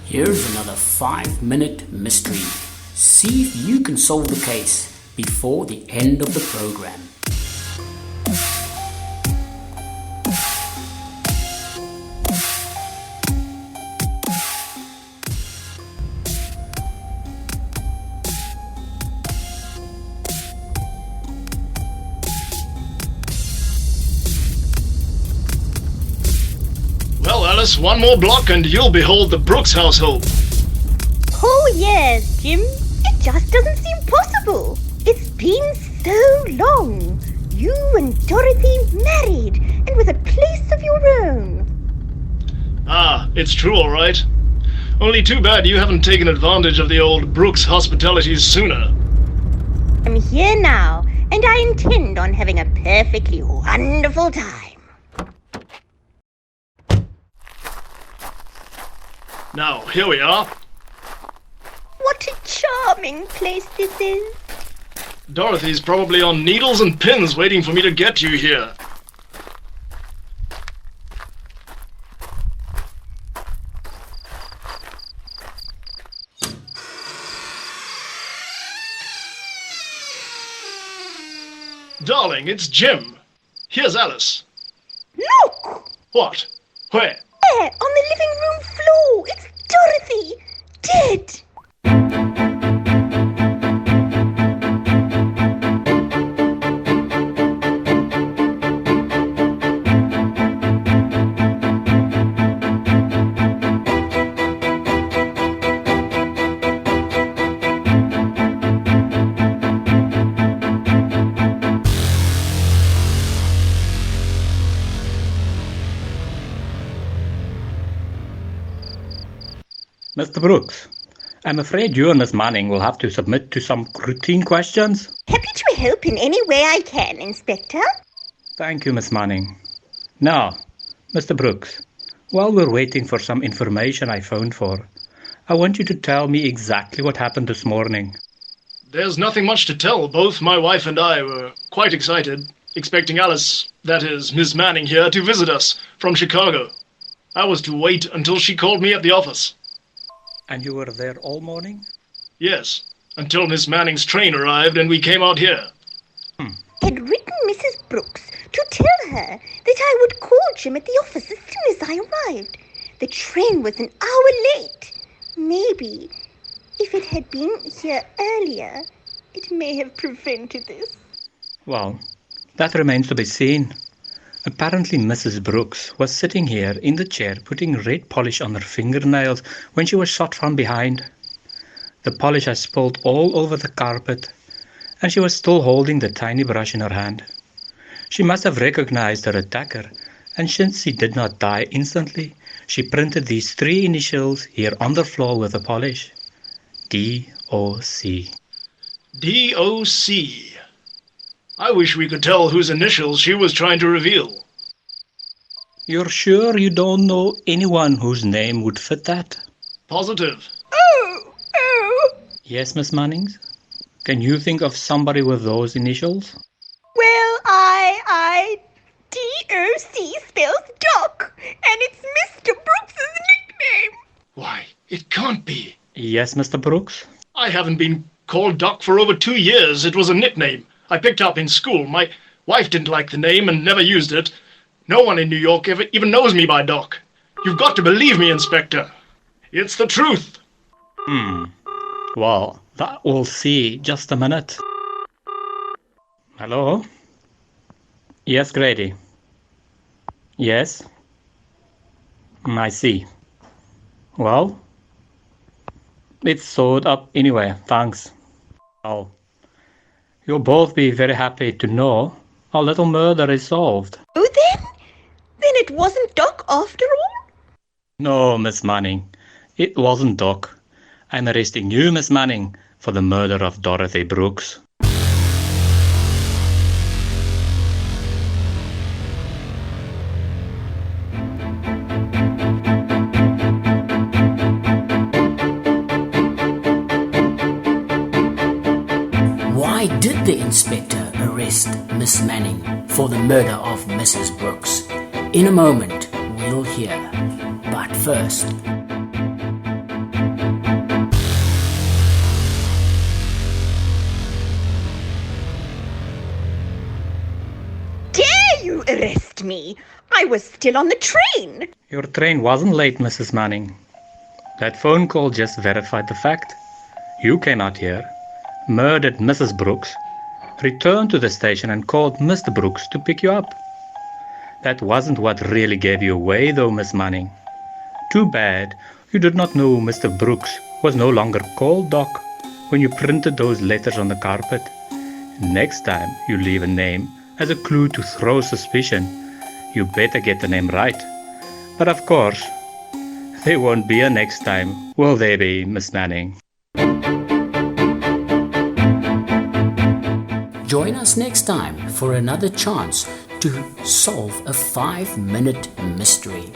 Here's another 5-minute mystery. See if you can solve the case before the end of the program. Well, Alice, one more block and you'll behold the Brooks household. Oh yes, Jim. It just doesn't seem possible. It's been so long. You and Dorethy married and with a place of your own. Ah, it's true all right. Only too bad you haven't taken advantage of the old Brooks hospitalities sooner. I'm here now, and I intend on having a perfectly wonderful time. Now, here we are. What a charming place this is. Dorothy's probably on needles and pins waiting for me to get you here. Darling, it's Jim. Here's Alice. Look! What? Where? There, on the living room floor. It's Dorethy, dead. Mr. Brooks, I'm afraid you and Miss Manning will have to submit to some routine questions. Happy to help in any way I can, Inspector. Thank you, Miss Manning. Now, Mr. Brooks, while we're waiting for some information I phoned for, I want you to tell me exactly what happened this morning. There's nothing much to tell. Both my wife and I were quite excited, expecting Alice, that is, Miss Manning here, to visit us from Chicago. I was to wait until she called me at the office. And you were there all morning? Yes, until Miss Manning's train arrived and we came out here. I'd written Mrs. Brooks to tell her that I would call Jim at the office as soon as I arrived. The train was an hour late. Maybe, if it had been here earlier, it may have prevented this. Well, that remains to be seen. Apparently Mrs. Brooks was sitting here in the chair putting red polish on her fingernails when she was shot from behind. The polish has spilled all over the carpet, and she was still holding the tiny brush in her hand. She must have recognized her attacker, and since he did not die instantly, she printed these 3 initials here on the floor with the polish. D.O.C. D.O.C. I wish we could tell whose initials she was trying to reveal. You're sure you don't know anyone whose name would fit that? Positive. Oh! Yes, Miss Mannings? Can you think of somebody with those initials? Well, D.O.C. spells Doc, and it's Mr. Brooks's nickname. Why, it can't be. Yes, Mr. Brooks? I haven't been called Doc for over 2 years. It was a nickname I picked up in school. My wife didn't like the name and never used it. No one in New York even knows me by Doc. You've got to believe me, Inspector. It's the truth. Well, that we'll see. Just a minute. Hello? Yes, Grady. Yes? I see. Well? It's sewed up anyway, thanks. Well, you'll both be very happy to know our little murder is solved. Oh, then it wasn't Doc after all? No, Miss Manning, it wasn't Doc. I'm arresting you, Miss Manning, for the murder of Dorethy Brooks. Why did the inspector arrest Miss Manning for the murder of Mrs. Brooks? In a moment, we'll hear. But first... you arrest me? I was still on the train. Your train wasn't late, Mrs. Manning. That phone call just verified the fact. You came out here, murdered Mrs. Brooks, returned to the station and called Mr. Brooks to pick you up. That wasn't what really gave you away, though, Miss Manning. Too bad you did not know Mr. Brooks was no longer called Doc when you printed those letters on the carpet. Next time you leave a name as a clue to throw suspicion, you better get the name right. But of course, there won't be a next time, will there be, Miss Manning? Join us next time for another chance to solve a 5-minute mystery.